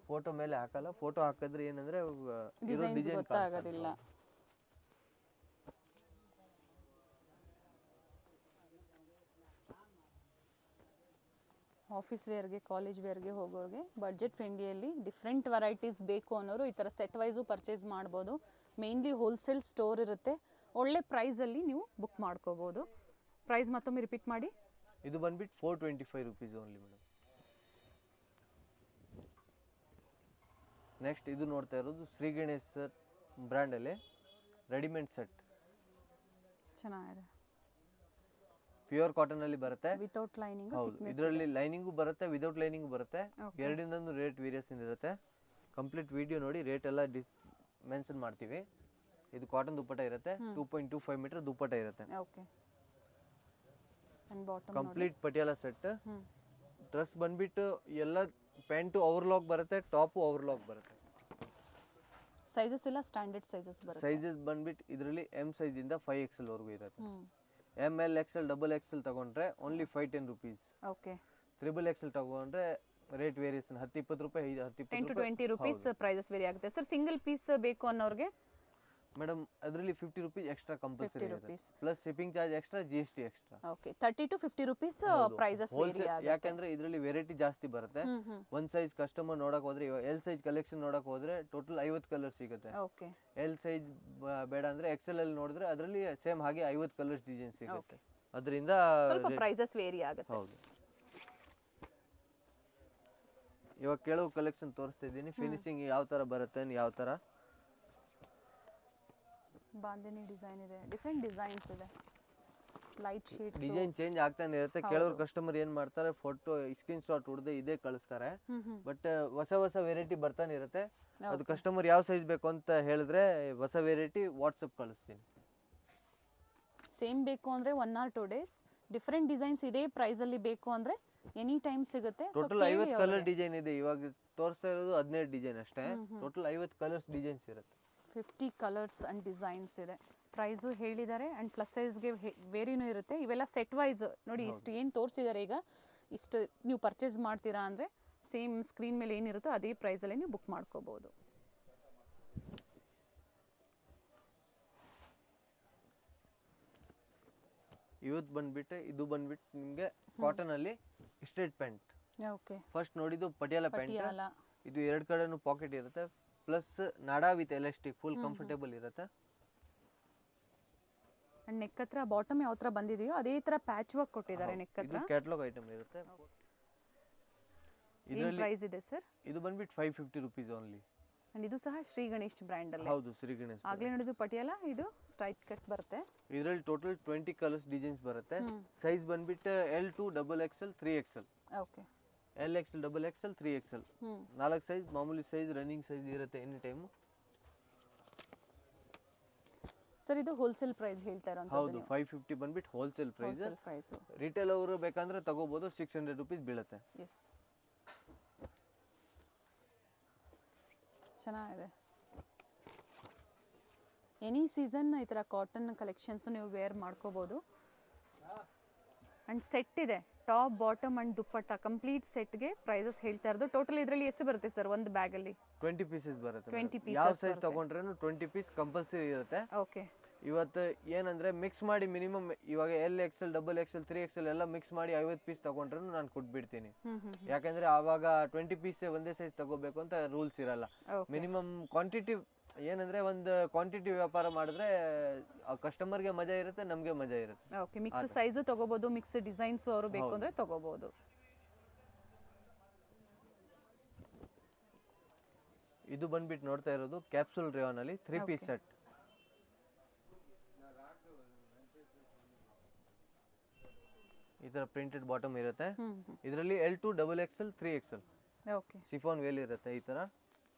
ಫೋಟೋ ಮೇಲೆ ಹಾಕಲ್ಲ. ಫೋಟೋ ಹಾಕಿದ್ರೆ ಏನಂದ್ರೆ ಡಿಸೈನ್ ಗೊತ್ತಾಗೋದಿಲ್ಲ. ಆಫೀಸ್ ವೇರ್ಗೆ ಕಾಲೇಜ್ ವೇರ್ಗೆ ಹೋಗೋರಿಗೆ ಬಡ್ಜೆಟ್ ಫ್ರೆಂಡ್ಲಿಯಲ್ಲಿ ಡಿಫ್ರೆಂಟ್ ವೆರೈಟೀಸ್ ಬೇಕು ಅನ್ನೋರು ಈ ಥರ ಸೆಟ್ ವೈಸು ಪರ್ಚೇಸ್ ಮಾಡ್ಬೋದು. ಮೇನ್ಲಿ ಹೋಲ್ಸೇಲ್ ಸ್ಟೋರ್ ಇರುತ್ತೆ, ಒಳ್ಳೆ ಪ್ರೈಸಲ್ಲಿ ನೀವು ಬುಕ್ ಮಾಡ್ಕೋಬೋದು. ಪ್ರೈಸ್ ಮತ್ತೊಮ್ಮೆ ರಿಪೀಟ್ ಮಾಡಿ. ಇದು ಬಂದ್ಬಿಟ್ಟು 425 ರುಪೀಸ್ ಓನ್ಲಿ ಮೇಡಮ್. ನೆಕ್ಸ್ಟ್ ಇದು ನೋಡ್ತಾ ಇರೋದು ಶ್ರೀ ಗಣೇಶ್ ಬ್ರ್ಯಾಂಡಲ್ಲಿ ರೆಡಿಮೇಡ್ ಸೆಟ್. ಚೆನ್ನಾಗಿದೆ, ಪ್ಯೂರ್ ಕಾಟನ್ ಅಲ್ಲಿ ಬರುತ್ತೆ. Without lining. ಹೌದು, ಇದರಲ್ಲಿ ಲೈನಿಂಗು ಬರುತ್ತೆ, ವಿತೌಟ್ ಲೈನಿಂಗು ಬರುತ್ತೆ. ಎರಡಿಂದೊಂದು ರೇಟ್ ವೇರಿಯೇಷನ್ ಇರುತ್ತೆ. ಕಂಪ್ಲೀಟ್ ವಿಡಿಯೋ ನೋಡಿ, ರೇಟ್ ಎಲ್ಲ ಮೆನ್ಷನ್ ಮಾಡ್ತೀವಿ. ಇದು ಕಾಟನ್ ದುಪ್ಪಟ್ಟ ಇರುತ್ತೆ, 2.25 ಮೀಟರ್ ದುಪ್ಪಟ್ಟ ಇರುತ್ತೆ. Okay, and bottom complete Patiala set. Dress ಬಂದ್ಬಿಟ್ಟು ಎಲ್ಲ ಪ್ಯಾಂಟು ಓವರ್ಲಾಕ್ ಬರುತ್ತೆ, ಟಾಪು ಓವರ್ಲಾಕ್ ಬರುತ್ತೆ. ಸೈಜಸ್ ಎಲ್ಲ ಸ್ಟ್ಯಾಂಡರ್ಡ್ ಸೈಜಸ್ ಬರುತ್ತೆ. ಸೈಜಸ್ ಬಂದ್ಬಿಟ್ಟು ಇದರಲ್ಲಿ ಎಂ ಸೈಜ್ ಇಂದ 5XL ವರೆಗೂ ಇರುತ್ತೆ. ML XL XXL ತಗೊಂಡ್ರೆ ಓನ್ಲಿ 510 ರುಪೀಸ್. ಓಕೆ, XXL ತಗೊಂಡ್ರೆ ರೇಟ್ ವೇರಿಯೇಷನ್ 10-20 ರೂಪಾಯಿ, 10 to 20 ರುಪೀಸ್ ಪ್ರೈಸಸ್ ವೇರಿ ಆಗುತ್ತೆ. ಸರ್ ಸಿಂಗಲ್ ಪೀಸ್ ಬೇಕು ಅನ್ನೋರಿಗೆ ಮೇಡಮ್ ಅದರಲ್ಲಿ 50 ರುಪೀಸ್ ಎಕ್ಸ್ಟ್ರಾ ಕಂಪಲ್ಸರಿ ಇರುತ್ತೆ, rupees. Plus shipping charge extra, GST extra. Okay, 30 to 50 rupees prices vary ಆಗುತ್ತೆ. ಯಾಕಂದ್ರೆ ಇದರಲ್ಲಿ ವೆರೈಟಿ ಜಾಸ್ತಿ ಬರುತ್ತೆ. ಒಂದ್ ಸೈಜ್ ಕಸ್ಟಮರ್ ನೋಡಕ್ ಹೋದ್ರೆ, ಎಲ್ ಸೈಜ್ ಕಲೆಕ್ಷನ್ ನೋಡಕ್ ಹೋದ್ರೆ ಟೋಟಲ್ 50 ಕಲರ್ ಸಿಗುತ್ತೆ. ಓಕೆ, ಎಲ್ ಸೈಜ್ ಬೇಡ ಅಂದ್ರೆ XL ಅಲ್ಲಿ ನೋಡಿದ್ರೆ ಅದರಲ್ಲಿ ಸೇಮ್ ಹಾಗೆ 50 ಕಲರ್ಸ್ ಡಿಸೈನ್ ಸಿಗುತ್ತೆ. ಅದರಿಂದ ಸ್ವಲ್ಪ ಪ್ರೈಸಸ್ ವೇರಿ ಆಗುತ್ತೆ. ಹೌದು. ಇವಾಗ ಕೆಲವು ಕಲೆಕ್ಷನ್ ತೋರಿಸ್ತಾ ಇದ್ದೀನಿ, ಫಿನಿಶಿಂಗ್ ಯಾವ ತರ ಬರುತ್ತೆ, ಯಾವ ತರ ಬಾಂದಿನಿ ಡಿಸೈನ್ ಇದೆ, ಡಿಫರೆಂಟ್ ಡಿಸೈನ್ಸ್ ಇದೆ, ಲೈಟ್ ಶೇಡ್ಸ್, ಡಿಸೈನ್ ಚೇಂಜ್ ಆಗ್ತಾನೆ ಇರುತ್ತೆ. ಕೆಲವರು ಕಸ್ಟಮರ್ ಏನ್ ಮಾಡ್ತಾರೆ, ಫೋಟೋ ಸ್ಕ್ರೀನ್ ಶಾಟ್ ಹೊಡೆದು ಇದೇ ಕಳಿಸ್ತಾರೆ. ಬಟ್ ಹೊಸ ಹೊಸ ವೆರೈಟಿ ಬರ್ತಾನೆ ಇರುತ್ತೆ. ಅದು ಕಸ್ಟಮರ್ ಯಾವ ಸೈಜ್ ಬೇಕು ಅಂತ ಹೇಳಿದ್ರೆ ಹೊಸ ವೆರೈಟಿ ವಾಟ್ಸಪ್ ಕಳಿಸ್ತೀನಿ. ಸೇಮ್ ಬೇಕು ಅಂದ್ರೆ 1 or 2 days, ಡಿಫರೆಂಟ್ ಡಿಸೈನ್ಸ್ ಇದೇ ಪ್ರೈಸ್ ಅಲ್ಲಿ ಬೇಕು ಅಂದ್ರೆ ಎನಿ ಟೈಮ್ ಸಿಗುತ್ತೆ. ಟೋಟಲ್ 50 ಕಲರ್ ಡಿಸೈನ್ ಇದೆ. ಇವಾಗ ತೋರಿಸ್ತಾ ಇರೋದು 17 ಡಿಸೈನ್ ಅಷ್ಟೇ. ಟೋಟಲ್ 50 ಕಲರ್ಸ್ ಡಿಸೈನ್ಸ್ ಇರುತ್ತೆ. 50 ಕಲರ್ಸ್ ಅಂಡ್ ಡಿಸೈನ್ಸ್ ಇದೆ. ಪ್ರೈಸು ಹೇಳಿದ್ದಾರೆ ಅಂಡ್ ಪ್ಲಸ್ ಸೈಜ್ಗೆ ವೇರಿನೂ ಇರುತ್ತೆ. ಇವೆಲ್ಲ ಸೆಟ್ ವೈಸ್ ನೋಡಿ, ಇಷ್ಟು ಏನು ತೋರಿಸಿದ್ದಾರೆ ಈಗ, ಇಷ್ಟು ನೀವು ಪರ್ಚೇಸ್ ಮಾಡ್ತೀರಾ ಅಂದರೆ ಸೇಮ್ ಸ್ಕ್ರೀನ್ ಮೇಲೆ ಏನಿರುತ್ತೋ ಅದೇ ಪ್ರೈಸಲ್ಲಿ ನೀವು ಬುಕ್ ಮಾಡ್ಕೋಬೋದು. ಇವತ್ತು ಬಂದ್ಬಿಟ್ಟು ಇದು ಬಂದ್ಬಿಟ್ಟು ನಿಮಗೆ ಕಾಟನ್ ಅಲ್ಲಿ ಸ್ಟ್ರೇಟ್ ಪ್ಯಾಂಟ್. ಓಕೆ, ಫಸ್ಟ್ ನೋಡಿದ್ದು ಪಟಿಯಾಲ ಪ್ಯಾಂಟ್. ಪಟಿಯಾಲ. ಇದು ಎರಡು ಕಡೆನೂ ಪಾಕೆಟ್ ಇರುತ್ತೆ, plus NADA with elastic, full comfortable ಇರುತ್ತೆ. ಅಂಡ್ ನೆಕ್ ಹತ್ರ ಬಾಟಮ್ ಯಾವ ತರ ಬಂದಿದೆಯೋ ಅದೇ ತರ ಪ್ಯಾಚ್ ವರ್ಕ್ ಕೊಟ್ಟಿದ್ದಾರೆ ನೆಕ್ ಹತ್ರ. ಇದು ಕ್ಯಾಟಲಾಗ್ ಐಟಮ್ ಇರುತ್ತೆ. ಏನು ಪ್ರೈಸ್ ಇದೆ ಸರ್? ಇದು ಬಂದ್ಬಿಟ್ಟು 550 ರುಪೀಸ್ ಓನ್ಲಿ. ಅಂಡ್ ಇದು ಸಹ ಶ್ರೀ ಗಣೇಶ್ ಬ್ರ್ಯಾಂಡ್ ಅಲ್ಲಿ. ಹೌದು, ಶ್ರೀ ಗಣೇಶ್. ಆಗ್ಲೇ ನೋಡಿದ್ದು ಪಟಿಯಾಲ, ಇದು ಸ್ಟ್ರೈಟ್ ಕಟ್ ಬರುತ್ತೆ. ಇದರಲ್ಲಿ ಟೋಟಲ್ 20 ಕಲರ್ಸ್ ಡಿಸೈನ್ಸ್ ಬರುತ್ತೆ. ಸೈಜ್ ಬಂದ್ಬಿಟ್ಟು L2 XXL 3XL. Okay, LXL XXL 3XL. 4 size ಮಾಮೂಲಿ ಸೈಜ್, ರನ್ನಿಂಗ್ ಸೈಜ್ ಇರುತ್ತೆ ಎನಿ ಟೈಮ್. ಸರ್ ಇದು ಹೋಲ್ಸೇಲ್ ಪ್ರೈಸ್ ಹೇಳ್ತಾ ಇರೋಂಥದ್ದು. ಹೌದು, 550 ಬಂದ್ಬಿಟ್ಟು ಹೋಲ್ಸೇಲ್ ಪ್ರೈಸ್. ರಿಟೇಲ್ ಅವರು ಬೇಕಂದ್ರೆ ತಗೋಬಹುದು, 600 ರುಪೀಸ್ ಬೀಳುತ್ತೆ. ಎಸ್, ಚೆನ್ನಾಗಿದೆ. ಎನಿ ಸೀಸನ್ ಈ ಥರ ಕಾಟನ್ ಕಲೆಕ್ಷನ್ಸ್ ನೀವು ವೇರ್ ಮಾಡ್ಕೋಬೋದು. ಅಂಡ್ ಸೆಟ್ ಇದೆ, top bottom and dupatta complete ಸೆಟ್ಗೆ ಪ್ರೈಸಸ್ ಹೇಳ್ತಾ ಇರೋದು. ಟೋಟಲ್ ಇದರಲ್ಲಿ ಎಷ್ಟು ಬರುತ್ತೆ ಸರ್ ಒಂದು ಬ್ಯಾಗಲ್ಲಿ? 20 ಪೀಸಸ್ ಬರುತ್ತೆ. 20 ಪೀಸಸ್. ಯಾವ ಸೈಜ್ ತಗೊಂಡ್ರೇನು 20 ಪೀಸ್ ಕಂಪಲ್ಸರಿ ಇರುತ್ತೆ. ಓಕೆ, ಇವತ್ತು ಏನಂದ್ರೆ ಮಿಕ್ಸ್ ಮಾಡಿ ಮಿನಿಮಮ್ ಇವಾಗ LXL XXL 3XL ಎಲ್ಲ ಮಿಕ್ಸ್ ಮಾಡಿ 50 ಪೀಸ್ ತಗೊಂಡ್ರೂ ನಾನು ಕೊಟ್ಬಿಡ್ತೀನಿ. ಯಾಕಂದ್ರೆ ಆವಾಗ 20 ಪೀಸ್ ಒಂದೇ ಸೈಜ್ ತಗೋಬೇಕು ಅಂತ ರೂಲ್ಸ್ ಇರಲ್ಲ. ಮಿನಿಮಮ್ ಕ್ವಾಂಟಿಟಿ ಏನಂದ್ರೆ ಒಂದು ಕ್ವಾಂಟಿಟಿ ವ್ಯಾಪಾರ ಮಾಡಿದ್ರೆ ಕಸ್ಟಮರ್ಗೆ ಮಜಾ ಇರುತ್ತೆ, ನಮ್ಗೆ ಮಜಾ ಇರುತ್ತೆ. ಓಕೆ, ಮಿಕ್ಸ್ ಸೈಜ್ ತಗೋಬಹುದು, ಮಿಕ್ಸ್ ಡಿಸೈನ್ಸ್ ಅವರು ಬೇಕು ಅಂದ್ರೆ ತಗೋಬಹುದು. ಇದು ಬಂದ್ಬಿಟ್ಟು ನೋಡ್ತಾ ಇರೋದು ಕ್ಯಾಪ್ಸೂಲ್ ರೇಯಾನ್ ಅಲ್ಲಿ 3 ಪೀಸ್ ಸೆಟ್. ಈ ತರ ಪ್ರಿಂಟೆಡ್ ಬಾಟಮ್ ಇರುತ್ತೆ. ಇದರಲ್ಲಿ L2 XXL 3XL. Okay, chiffon veil ಇರುತ್ತೆ ಈ ತರ.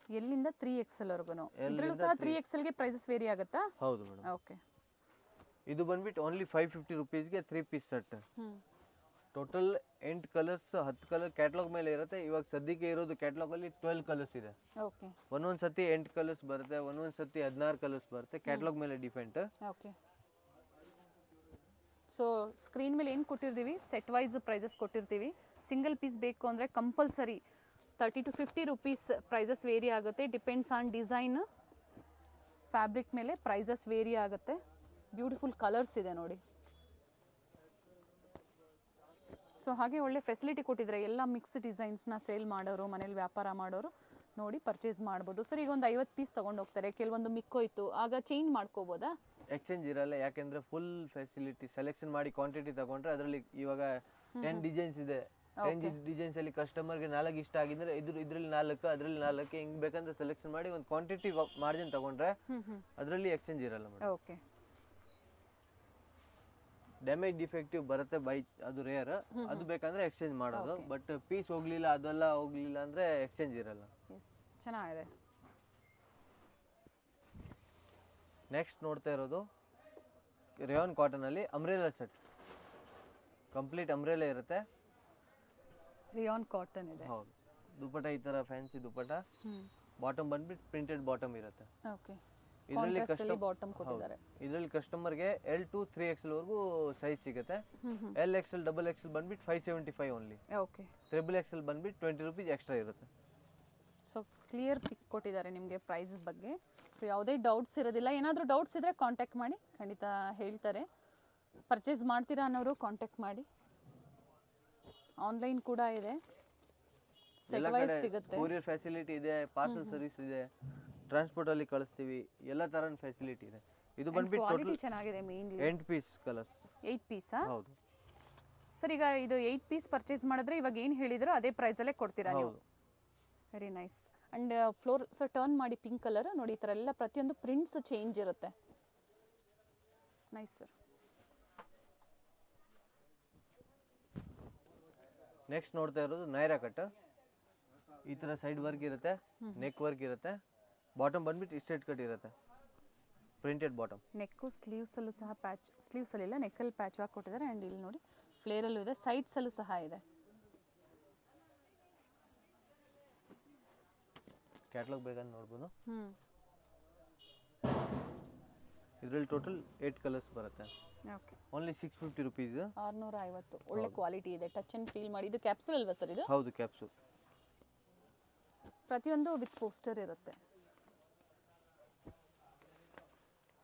ಎಲ್ಲಿಂದ 3XL ವರೆಗೂ. ಇದರಲ್ಲೂ ಸಹ 3XL ಗೆ ಪ್ರೈಸಸ್ ವೇರಿ ಆಗುತ್ತಾ? ಹೌದು ಮೇಡಮ್. ಓಕೆ, ಇದು ಬಂದ್ಬಿಟ್ಟು ಓನ್ಲಿ 550 ರುಪೀಸ್ ಗೆ 3 piece set. Total 8 colours, 10 colour catalogue ಮೇಲೆ ಇರುತ್ತೆ. ಇವಾಗ ಸದ್ಯಕ್ಕೆ ಇರೋದು ಕ್ಯಾಟಲಾಗ್ ಅಲ್ಲಿ 12 ಕಲರ್ಸ್ ಇದೆ. ಓಕೆ, ಒಂದೊಂದ್ ಸತಿ 8 ಕಲರ್ಸ್ ಬರುತ್ತೆ, ಒಂದೊಂದ್ ಸತಿ 16 ಕಲರ್ಸ್ ಬರುತ್ತೆ. ಕ್ಯಾಟಲಾಗ್ ಮೇಲೆ ಡಿಪೆಂಡ್. ಓಕೆ, ಸೊ ಸ್ಕ್ರೀನ್ ಮೇಲೆ ಏನು ಕೊಟ್ಟಿರ್ತೀವಿ ಸೆಟ್ ವೈಸ್ ಪ್ರೈಸಸ್ ಕೊಟ್ಟಿರ್ತೀವಿ. ಸಿಂಗಲ್ ಪೀಸ್ ಬೇಕು ಅಂದರೆ compulsory 30 to 50 rupees prices vary ಆಗುತ್ತೆ. ಡಿಪೆಂಡ್ಸ್ ಆನ್ ಡಿಸೈನ್, ಫ್ಯಾಬ್ರಿಕ್ ಮೇಲೆ ಪ್ರೈಸಸ್ ವೇರಿ ಆಗುತ್ತೆ. ಬ್ಯೂಟಿಫುಲ್ ಕಲರ್ಸ್ ಇದೆ ನೋಡಿ. ಸೊ ಹಾಗೆ ಒಳ್ಳೆ ಫೆಸಿಲಿಟಿ ಕೊಟ್ಟಿದ್ದಾರೆ. ಎಲ್ಲ ಮಿಕ್ಸ್ ಡಿಸೈನ್ಸ್ನ ಸೇಲ್ ಮಾಡೋರು, ಮನೇಲಿ ವ್ಯಾಪಾರ ಮಾಡೋರು ನೋಡಿ ಪರ್ಚೇಸ್ ಮಾಡ್ಬೋದು. ಸರ್ ಈಗ ಒಂದು 50 ಪೀಸ್ ತೊಗೊಂಡು ಹೋಗ್ತಾರೆ, ಕೆಲವೊಂದು ಮಿಕ್ಕೋಯ್ತು, ಆಗ ಚೇಂಜ್ ಮಾಡ್ಕೋಬೋದಾ? ಎಕ್ಸ್ಚೇಂಜ್ ಇರಲ್ಲ, ಯಾಕೆಂದ್ರೆ ಫುಲ್ ಫೆಸಿಲಿಟಿ ಸೆಲೆಕ್ಷನ್ ಮಾಡಿ ಕ್ವಾಂಟಿಟಿ ತಗೊಂಡ್ರೆ ಅದರಲ್ಲಿ ಇವಾಗ 10 ಡಿಸೈನ್ಸ್ ಇದೆ. 10 ಡಿಸೈನ್ಸ್ ಅಲ್ಲಿ ಕಸ್ಟಮರ್ಗೆ 4 ಇಷ್ಟ ಆಗಿದ್ರೆ ಇದ್ರಲ್ಲಿ 4 ಅದರಲ್ಲಿ 4 ಹಿಂಗ್ ಬೇಕಂದ್ರೆ ಸೆಲೆಕ್ಷನ್ ಮಾಡಿ ಒಂದು ಕ್ವಾಂಟಿಟಿ ಮಾರ್ಜಿನ್ ತಗೊಂಡ್ರೆ ಅದರಲ್ಲಿ ಎಕ್ಸ್ಚೇಂಜ್ ಇರಲ್ಲ ಮೇಡಮ್. ಓಕೆ. ಡ್ಯಾಮೇಜ್ ಡಿಫೆಕ್ಟಿವ್ ಬರುತ್ತೆ ಬೈ, ಅದು ರೇರ್, ಅದು ಬೇಕಂದ್ರೆ ಎಕ್ಸ್ಚೇಂಜ್ ಮಾಡೋದು. ಬಟ್ ಪೀಸ್ ಹೋಗ್ಲಿಲ್ಲ, ಅದೆಲ್ಲ ಹೋಗ್ಲಿಲ್ಲ ಅಂದ್ರೆ ಎಕ್ಸ್ಚೇಂಜ್ ಇರಲ್ಲ. ಎಸ್, ಚೆನ್ನಾಗಿದೆ. ನೆಕ್ಸ್ಟ್ ನೋಡ್ತಾ ಇರೋದು ರೇಯಾನ್ ಕಾಟನ್ ಅಲ್ಲಿ ಅಂಬ್ರೆಲಾ ಸೆಟ್. ಕಂಪ್ಲೀಟ್ ಅಂಬ್ರೆಲಾ ಇರುತ್ತೆ. ರಿಯಾನ್ ಕಾಟನ್ ಇದೆ. ಹೌದು. ದುಪಟ್ಟ ಈ ತರ ಫ್ಯಾನ್ಸಿ ದುಪಟ್ಟ. ಬಾಟಮ್ ಬಂದ್ಬಿಟ್ಟು ಪ್ರಿಂಟೆಡ್ ಬಾಟಮ್ ಇರುತ್ತೆ. ಓಕೆ. ಇದರಲ್ಲಿ ಬಾಟಮ್ ಕೊಟ್ಟಿದ್ದಾರೆ. ಇದರಲ್ಲಿ ಕಸ್ಟಮರ್ಗೆ L to 3XL ವರೆಗೂ ಸೈಜ್ ಸಿಗುತ್ತೆ. LXL ಡಬಲ್ XL ಬಂದ್ಬಿಟ್ಟು 575 ಓನ್ಲಿ. ಓಕೆ. ಟ್ರಿಬಲ್ XL ಬಂದ್ಬಿಟ್ಟು 20 ರೂಪೀಸ್ ಎಕ್ಸ್ಟ್ರಾ ಇರುತ್ತೆ. ಸೊ ಕ್ಲಿಯರ್ ಪಿಕ್ ಕೊಟ್ಟಿದ್ದಾರೆ ನಿಮಗೆ ಪ್ರೈಸ್ ಬಗ್ಗೆ. ಸೊ ಯಾವುದೇ ಡೌಟ್ಸ್ ಇರೋದಿಲ್ಲ. ಏನಾದರೂ ಡೌಟ್ಸ್ ಇದ್ದರೆ ಕಾಂಟ್ಯಾಕ್ಟ್ ಮಾಡಿ, ಖಂಡಿತ ಹೇಳ್ತಾರೆ. ಪರ್ಚೇಸ್ ಮಾಡ್ತೀರಾ ಅನ್ನೋರು ಕಾಂಟ್ಯಾಕ್ಟ್ ಮಾಡಿ. ಆನ್ಲೈನ್ ಕೂಡ ಇದೆ, ಸೆಟ್ ವೈಸ್ ಸಿಗುತ್ತೆ. ಕೊರಿಯರ್ ಫೆಸಿಲಿಟಿ ಇದೆ, ಪಾರ್ಸಲ್ ಸರ್ವಿಸ್ ಇದೆ, ಟ್ರಾನ್ಸ್ಪೋರ್ಟ್ ಅಲ್ಲಿ ಕಳಿಸ್ತೀವಿ, ಎಲ್ಲ ತರನ ಫೆಸಿಲಿಟಿ ಇದೆ. ಇದು ಬಂದ್ಬಿಟ್ಟು ಕ್ವಾಲಿಟಿ ಚೆನ್ನಾಗಿದೆ. Mainly 8 piece colours. 8 ಪೀಸಾ? ಹೌದು ಸರ್. ಈಗ ಇದು 8 ಪೀಸ್ ಪರ್ಚೇಸ್ ಮಾಡಿದ್ರೆ ಇವಾಗ ಏನು ಹೇಳಿದ್ರು ಅದೇ ಪ್ರೈಸಲ್ಲೇ ಕೊಡ್ತೀರಾ ನೀವು? Very nice. And floor sir turn ಮಾಡಿ, ಪಿಂಕ್ ಕಲರ್ ನೋಡಿ. ಈ ಥರ ಎಲ್ಲ ಪ್ರತಿಯೊಂದು ಪ್ರಿಂಟ್ಸ್ ಚೇಂಜ್ ಇರುತ್ತೆ. Nice sir. ನೆಕ್ಸ್ಟ್ ನೋಡ್ತಾ ಇರೋದು ನೈರಾ ಕಟ್. ಈ ತರ ಸೈಡ್ ವರ್ಕ್ ಇರುತ್ತೆ, ನೆಕ್ ವರ್ಕ್ ಇರುತ್ತೆ. ಬಾಟಮ್ ಬಂದ್ಬಿಟ್ಟು ಸ್ಟ್ರೇಟ್ ಕಟ್ ಇರುತ್ತೆ, ಪ್ರಿಂಟೆಡ್ ಬಾಟಮ್. ನೆಕ್ಕು ಸ್ಲೀವ್ಸ್ ಅಲ್ಲೂ ಸಹ ಪ್ಯಾಚ್, ಸ್ಲೀವ್ಸ್ ಅಲ್ಲಿ ಇಲ್ಲ, ನೆಕ್ಕಲ್ಲಿ ಪ್ಯಾಚ್ ವರ್ಕ್ ಕೊಟ್ಟಿದ್ದಾರೆ. ಅಂಡ್ ಇಲ್ಲಿ ನೋಡಿ ಫ್ಲೇರ್ ಅಲ್ಲೂ ಇದೆ, ಸೈಡ್ಸ್ ಅಲ್ಲೂ ಸಹ ಇದೆ. ಕ್ಯಾಟ್ಲಾಗ್ ಬೇಕಂತ ನೋಡ್ಬೋದು. ಇದರಲ್ಲಿ ಟೋಟಲ್ 8 ಕಲರ್ಸ್ ಬರುತ್ತೆ. ಓಕೆ. Only 650 rupees. 650. ಒಳ್ಳೆ ಕ್ವಾಲಿಟಿ ಇದೆ, ಟಚ್ ಅಂಡ್ ಫೀಲ್ ಮಾಡಿ. ಇದು ಕ್ಯಾಪ್ಸೂಲ್ ಅಲ್ವಾ ಸರ್ ಇದು? ಹೌದು, ಕ್ಯಾಪ್ಸೂಲ್. ಪ್ರತಿಯೊಂದು ವಿತ್ ಪೋಸ್ಟರ್ ಇರುತ್ತೆ.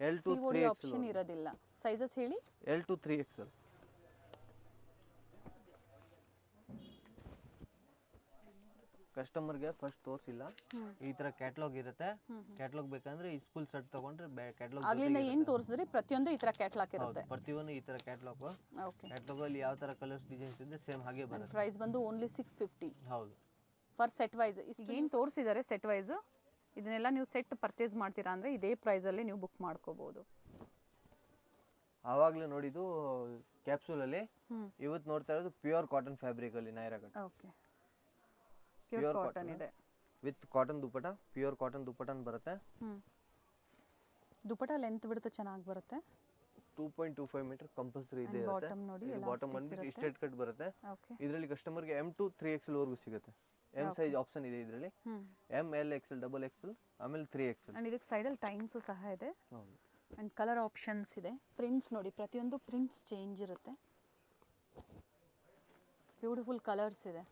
L to 3XL ಆಪ್ಷನ್ ಇರೋದಿಲ್ಲ. ಸೈಜಸ್ ಹೇಳಿ. L to 3XL. ಕಸ್ಟಮರ್ಗೆ ಫಸ್ಟ್ ತೋರಿಸಿಲ್ಲ, ಈ ತರ ಕ್ಯಾಟ್ಲಾಗ್ ಇರುತ್ತೆ. ಕ್ಯಾಟ್ಲಾಗ್ ಬೇಕಂದ್ರೆ ಈ ಫುಲ್ ಸೆಟ್ ತಗೊಂಡ್ರೆ ಕ್ಯಾಟ್ಲಾಗ್ ಆಗ್ಲಿಂದ ಏನು ತೋರಿಸಿದ್ರಿ ಪ್ರತಿಯೊಂದು ಈ ತರ ಕ್ಯಾಟ್ಲಾಗ್ ಇರುತ್ತೆ. ಪ್ರತಿಯೊಂದು ಈ ತರ ಕ್ಯಾಟ್ಲಾಗ್. ಓಕೆ. ಕ್ಯಾಟ್ಲಾಗ್ ಅಲ್ಲಿ ಯಾವ ತರ ಕಲರ್ಸ್ ಡಿಸೈನ್ಸ್ ಇದೆ ಸೇಮ್ ಹಾಗೆ ಬರುತ್ತೆ. ಪ್ರೈಸ್ ಬಂದು ಓನ್ಲಿ 650. ಹೌದು. ಫಾರ್ ಸೆಟ್ ವೈಸ್ ಇಷ್ಟು ಏನು ತೋರಿಸಿದ್ದಾರೆ ಸೆಟ್ ವೈಸ್, ಇದನ್ನೆಲ್ಲ ನೀವು ಸೆಟ್ ಪರ್ಚೇಸ್ ಮಾಡ್ತೀರಾ ಅಂದರೆ ಇದೇ ಪ್ರೈಸಲ್ಲಿ ನೀವು ಬುಕ್ ಮಾಡ್ಕೋಬೋದು. ಆವಾಗಲೇ ನೋಡಿದ್ದು ಕ್ಯಾಪ್ಸೂಲ್ ಅಲ್ಲಿ. ಇವತ್ತು ನೋಡ್ತಾ ಇರೋದು ಪ್ಯೂರ್ ಕಾಟನ್ ಫ್ಯಾಬ್ರಿಕ್ ಅಲ್ಲಿ Naira cut. Okay. Pure cotton ಇದೆ with cotton dupatta. Pure cotton dupatta ಬರುತ್ತೆ. ದುಪಟ್ಟ ಲೆಂತ್ ಬಿಡುತ್ತೆ, ಚೆನ್ನಾಗಿ ಬರುತ್ತೆ. 2.25 ಮೀಟರ್ ಕಂಪಲ್ಸರಿ ಇದೆ. ಬಾಟಮ್ ನೋಡಿ, ಬಾಟಮ್ ಬಂದ್ಬಿಟ್ಟು ಸ್ಟ್ರೇಟ್ ಕಟ್ ಬರುತ್ತೆ. ಓಕೆ. ಇದರಲ್ಲಿ ಕಸ್ಟಮರ್ಗೆ M to 3XL ವರೆಗೂ ಸಿಗುತ್ತೆ. M ಸೈಜ್ ಆಪ್ಷನ್ ಇದೆ ಇದರಲ್ಲಿ. M, L, XL, double XL, ಆಮೇಲೆ 3XL. ಅಂಡ್ ಇದಕ್ಕೆ ಸೈಡಲ್ಲಿ ಟೈಮ್ಸು ಸಹ ಇದೆ. ಹೌದು. ಅಂಡ್ ಕಲರ್ ಆಪ್ಷನ್ಸ್ ಇದೆ. ಪ್ರಿಂಟ್ಸ್ ನೋಡಿ, ಪ್ರತಿಯೊಂದು ಪ್ರಿಂಟ್ಸ್ ಚೇಂಜ್ ಇರುತ್ತೆ. ಬ್ಯೂಟಿಫುಲ್ ಕಲರ್ಸ್ ಇದೆ.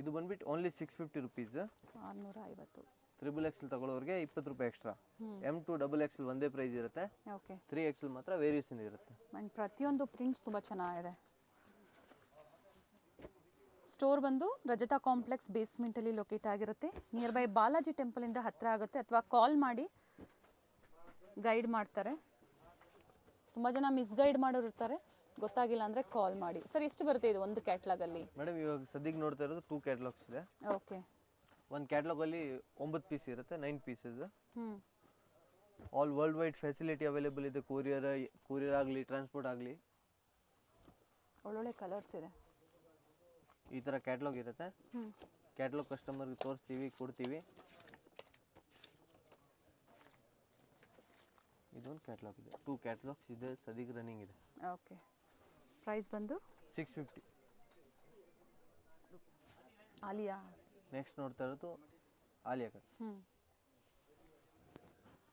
ಇದು ಬಂದ್ಬಿಟ್ಟು ಓನ್ಲಿ 650 ರೂಪೀಸ್. 650. ಟ್ರಿಬಲ್ XL ತಗೊಳ್ಳೋರಿಗೆ 20 ರೂಪಾಯಿ extra. M to double XL ಒಂದೇ ಪ್ರೈಸ್ ಇರುತ್ತೆ. ಓಕೆ. 3XL ಮಾತ್ರ ವೇರಿಯೇಷನ್ ಇರುತ್ತೆ. ಅಂಡ್ ಪ್ರತಿಯೊಂದು ಪ್ರಿಂಟ್ಸ್ ತುಂಬ ಚೆನ್ನಾಗಿದೆ. ಸ್ಟೋರ್ ಬಂದು ರಜತಾ ಕಾಂಪ್ಲೆಕ್ಸ್ ಬೇಸ್ಮೆಂಟಲ್ಲಿ ಲೊಕೇಟ್ ಆಗಿರುತ್ತೆ. ನಿಯರ್ ಬೈ ಬಾಲಾಜಿ ಟೆಂಪಲಿಂದ ಹತ್ತಿರ ಆಗುತ್ತೆ. ಅಥವಾ ಕಾಲ್ ಮಾಡಿ ಗೈಡ್ ಮಾಡ್ತಾರೆ. ತುಂಬ ಜನ ಮಿಸ್ಗೈಡ್ ಮಾಡೋರು ಇರ್ತಾರೆ, ಗೊತ್ತಾಗಿಲ್ಲ ಅಂದರೆ ಕಾಲ್ ಮಾಡಿ. ಸರ್ ಎಷ್ಟು ಬರುತ್ತೆ ಇದು ಒಂದು ಕ್ಯಾಟ್ಲಾಗಲ್ಲಿ? ಮೇಡಮ್ ಇವಾಗ ಸದ್ಯಕ್ಕೆ ನೋಡ್ತಾ ಇರೋದು 2 ಕ್ಯಾಟ್ಲಾಗ್ಸ್ ಇದೆ. ಓಕೆ. ಒಂದು ಕ್ಯಾಟ್ಲಾಗಲ್ಲಿ 9 ಪೀಸ್ ಇರುತ್ತೆ, 9 pieces. All world wide facility available ಇದೆ. ಕೊರಿಯರ್ ಆಗಲಿ, ಟ್ರಾನ್ಸ್ಪೋರ್ಟ್ ಆಗಲಿ. ಒಳ್ಳೊಳ್ಳೆ ಕಲರ್ಸ್ ಇದೆ. ಈ ಥರ ಕ್ಯಾಟ್ಲಾಗ್ ಇರುತ್ತೆ. ಕ್ಯಾಟ್ಲಾಗ್ ಕಸ್ಟಮರ್ಗೆ ತೋರಿಸ್ತೀವಿ, ಕೊಡ್ತೀವಿ. ಇದೊಂದು ಕ್ಯಾಟ್ಲಾಗ್ ಇದೆ. 2 ಕ್ಯಾಟ್ಲಾಗ್ಸ್ ಇದೆ, ಸದ್ಯಕ್ಕೆ ರನ್ನಿಂಗ್ ಇದೆ. ಓಕೆ. ಪ್ರೈಸ್ ಬಂದು 650. ಆಲಿಯಾ. ನೆಕ್ಸ್ಟ್ ನೋಡ್ತಾ ಇರೋದು Alia cut.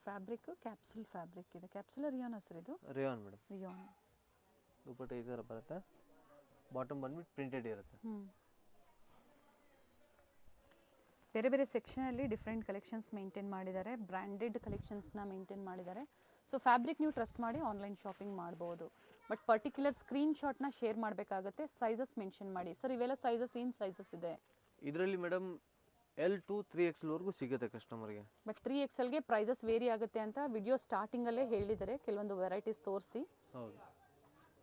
Fabric capsule fabric ಇದೆ. ಕ್ಯಾಪ್ಸೂಲ್ ರಿಯಾನ್ ಸರ್ ಇದು? Rayon madam. ರಿಯಾನ್. ದುಪಟ್ಟ ಈ ಥರ ಬರುತ್ತೆ. ಬಾಟಮ್ ಬಂದ್ಬಿಟ್ಟು ಪ್ರಿಂಟೆಡ್ ಇರುತ್ತೆ. ಬೇರೆ ಬೇರೆ ಸೆಕ್ಷನಲ್ಲಿ ಡಿಫ್ರೆಂಟ್ ಕಲೆಕ್ಷನ್ಸ್ ಮೇಂಟೈನ್ ಮಾಡಿದ್ದಾರೆ, ಬ್ರ್ಯಾಂಡೆಡ್ ಕಲೆಕ್ಷನ್ಸ್ನ ಮೇಂಟೈನ್ ಮಾಡಿದ್ದಾರೆ. ಸೊ ಫ್ಯಾಬ್ರಿಕ್ ನೀವು ಟ್ರಸ್ಟ್ ಮಾಡಿ ಆನ್ಲೈನ್ ಶಾಪಿಂಗ್ ಮಾಡ್ಬೋದು. ಬಟ್ ಪರ್ಟಿಕ್ಯುಲರ್ ಸ್ಕ್ರೀನ್ಶಾಟ್ನ ಶೇರ್ ಮಾಡಬೇಕಾಗುತ್ತೆ, ಸೈಜಸ್ ಮೆನ್ಷನ್ ಮಾಡಿ. ಸರ್ ಇವೆಲ್ಲ ಸೈಜಸ್ ಏನು ಸೈಜಸ್ ಇದೆ? ಇದರಲ್ಲಿ ಮೇಡಮ್ L to 3XL ವರೆಗೂ ಸಿಗುತ್ತೆ ಕಸ್ಟಮರ್ಗೆ. ಬಟ್ 3XLಗೆ ಪ್ರೈಸಸ್ ವೇರಿ ಆಗುತ್ತೆ ಅಂತ ವಿಡಿಯೋ ಸ್ಟಾರ್ಟಿಂಗಲ್ಲೇ ಹೇಳಿದ್ದಾರೆ, ಕೆಲವೊಂದು ವೆರೈಟೀಸ್ ತೋರಿಸಿ. ಹೌದು,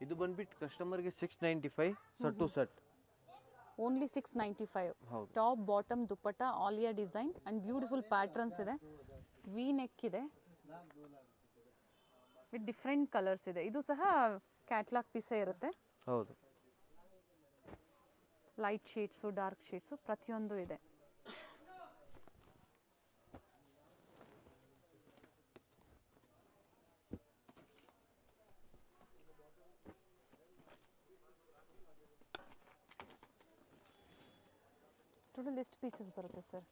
ಇದು ಬಂದ್ಬಿಟ್ಟು ಕಸ್ಟಮರ್ಗೆ 695 ಸೆಟ್ ಟು ಸೆಟ್. ಓನ್ಲಿ 695. ಹೌದು. Top bottom dupatta Alia design and beautiful patterns ಇದೆ, ವಿ ನೆಕ್ ಇದೆ ವಿತ್ ಡಿಫ್ರೆಂಟ್ ಕಲರ್ಸ್ ಇದೆ. ಇದು ಸಹ ಕ್ಯಾಟ್ಲಾಗ್ ಪೀಸೇ ಇರುತ್ತೆ. ಹೌದು, ಲೈಟ್ ಶೇಡ್ಸು ಡಾರ್ಕ್ ಶೇಡ್ಸು ಪ್ರತಿಯೊಂದು ಇದೆ. ಟೋಟಲ್ ಎಷ್ಟು ಪೀಸಸ್ ಬರುತ್ತೆ ಸರ್?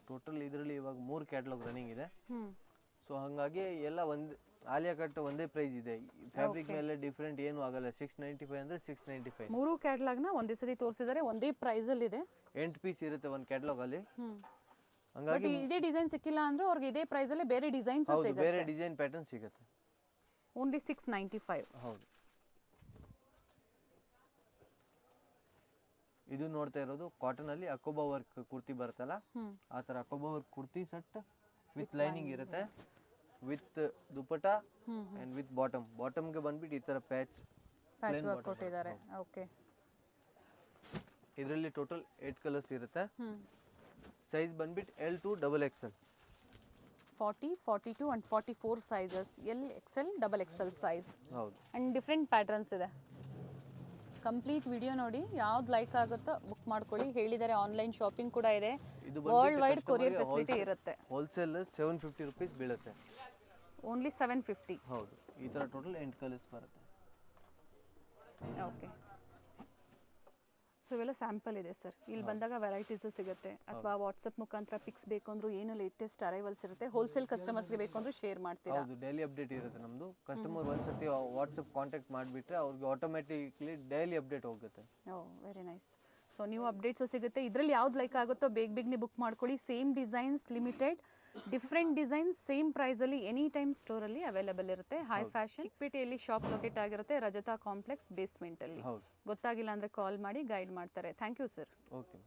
ಟೋಟಲ್ ಇದರಲ್ಲಿ ಇವಾಗ 3 ಕ್ಯಾಟ್ಲಾಗ್ ರನ್ನಿಂಗ್ ಇದೆ. ಹ್ಞೂ. ಸೊ ಹಾಗಾಗಿ ಎಲ್ಲ ಒಂದು ಆಲಿಯಾ ಕಟ್ ಒಂದೇ ಪ್ರೈಸ್ ಇದೆ. ಫ್ಯಾಬ್ರಿಕ್ ಮೇಲೆ ಡಿಫ್ರೆಂಟ್ ಏನು ಆಗಲ್ಲ. 695 ಅಂದರೆ 695. 3 ಕ್ಯಾಟ್ಲಾಗ್ನ ಒಂದೇ ಸತಿ ತೋರಿಸಿದ್ದಾರೆ, ಒಂದೇ ಪ್ರೈಸಲ್ಲಿದೆ. 8 ಪೀಸ್ ಇರುತ್ತೆ ಒಂದು ಕ್ಯಾಟ್ಲಾಗ್ ಅಲ್ಲಿ. ಹ್ಞೂ. ಹಂಗಾಗಿ ಇದೇ ಡಿಸೈನ್ ಸಿಕ್ಕಿಲ್ಲ ಅಂದ್ರೆ ಅವ್ರಿಗೆ ಇದೇ ಪ್ರೈಸಲ್ಲೇ ಬೇರೆ ಡಿಸೈನ್ಸ್ ಹೌದು, ಸಿಗುತ್ತೆ. ಬೇರೆ ಡಿಸೈನ್ ಪ್ಯಾಟರ್ನ್ ಸಿಗುತ್ತೆ. ಓನ್ಲಿ 695. ಹೌದು, ಇದು ನೋಡ್ತಾ ಇರೋದು ಕಾಟನ್ ಅಲ್ಲಿ ಅಕೋಬಾ ವರ್ಕ್ ಕುರ್ತಿ ಬರುತ್ತಲ್ಲ, ಆ ತರ ಅಕೋಬಾ work kurti set with lining ಇರುತ್ತೆ, ವಿತ್ ದುಪಟ್ಟ ಅಂಡ್ ವಿತ್ ಬಾಟಮ್ಗೆ ಬಂದ್ಬಿಟ್ಟು ಈ ತರ ಪ್ಯಾಚ್ ವರ್ಕ್ ಕೊಟ್ಟಿದ್ದಾರೆ. ಓಕೆ. ಇದರಲ್ಲಿ ಟೋಟಲ್ 8 ಕಲರ್ಸ್ ಇರುತ್ತೆ. ಸೈಜ್ ಬಂದ್ಬಿಟ್ಟು L to XXL. 40, 42 and 44 sizes, L, XL, XXL size. ಹೌದು, ಅಂಡ್ ಡಿಫ್ರೆಂಟ್ ಪ್ಯಾಟರ್ನ್ಸ್ ಇದೆ. ಕಂಪ್ಲೀಟ್ ವಿಡಿಯೋ ನೋಡಿ, ಯಾವ್ದು ಲೈಕ್ ಆಗುತ್ತೋ ಬುಕ್ ಮಾಡ್ಕೊಳ್ಳಿ. ಹೇಳಿದ್ದಾರೆ ಆನ್ಲೈನ್ ಶಾಪಿಂಗ್ ಕೂಡ ಇದೆ, ವರ್ಲ್ಡ್ ವೈಡ್ ಕೊರಿಯರ್ ಫೆಸಿಲಿಟಿ ಇರುತ್ತೆ. ಹೋಲ್ಸೇಲ್ 750 ರುಪೀಸ್ ಬೀಳುತ್ತೆ. ಓನ್ಲಿ 750. ಹೌದು, ಈ ತರ ಟೋಟಲ್ 8 ಕಲರ್ಸ್ ಬರುತ್ತೆ. ಓಕೆ. ಸೊ ಇವೆಲ್ಲ ಸ್ಯಾಂಪಲ್ ಇದೆ ಸರ್. ಇಲ್ಲಿ ಬಂದಾಗ ವೆರೈಟೀಸ್ ಸಿಗುತ್ತೆ, ಅಥವಾ ವಾಟ್ಸಪ್ ಮುಖಾಂತರ ಪಿಕ್ಸ್ ಬೇಕು ಅಂದ್ರೂ ಏನು ಲೇಟೆಸ್ಟ್ ಅರೈವಲ್ಸ್ ಇರುತ್ತೆ. ಹೋಲ್ಸೇಲ್ ಕಸ್ಟಮರ್ಸ್ಗೆ ಬೇಕು ಅಂದ್ರೂ ಶೇರ್ ಮಾಡ್ತೀರಾ? ಹೌದು, ಡೈಲಿ ಅಪ್ಡೇಟ್ ಇರುತ್ತೆ ನಮ್ಮದು. ಕಸ್ಟಮರ್ ಒಂದ್ಸತಿ ವಾಟ್ಸಪ್ ಕಾಂಟ್ಯಾಕ್ಟ್ ಮಾಡಿಬಿಟ್ರೆ ಅವ್ರಿಗೆ ಆಟೋಮೆಟಿಕ್ಲಿ ಡೈಲಿ ಅಪ್ಡೇಟ್ ಹೋಗುತ್ತೆ. Oh, very nice. So new updates ಸಿಗುತ್ತೆ. ಇದರಲ್ಲಿ ಯಾವ್ದು ಲೈಕ್ ಆಗುತ್ತೋ ಬೇಗನೆ ಬುಕ್ ಮಾಡ್ಕೊಳ್ಳಿ. Same designs, limited different designs, same ಪ್ರೈಸಲ್ಲಿ ಎನಿ ಟೈಮ್ ಸ್ಟೋರಲ್ಲಿ ಅವೈಲೇಬಲ್ ಇರುತ್ತೆ. ಹೈ ಫ್ಯಾಷನ್ ಚಿಕ್ಕಪೇಟೆಯಲ್ಲಿ ಶಾಪ್ ಲೊಕೇಟ್ ಆಗಿರುತ್ತೆ, ರಜತಾ ಕಾಂಪ್ಲೆಕ್ಸ್ ಬೇಸ್ಮೆಂಟಲ್ಲಿ. ಗೊತ್ತಾಗಿಲ್ಲ ಅಂದರೆ ಕಾಲ್ ಮಾಡಿ ಗೈಡ್ ಮಾಡ್ತಾರೆ. Thank you sir. ಓಕೆ.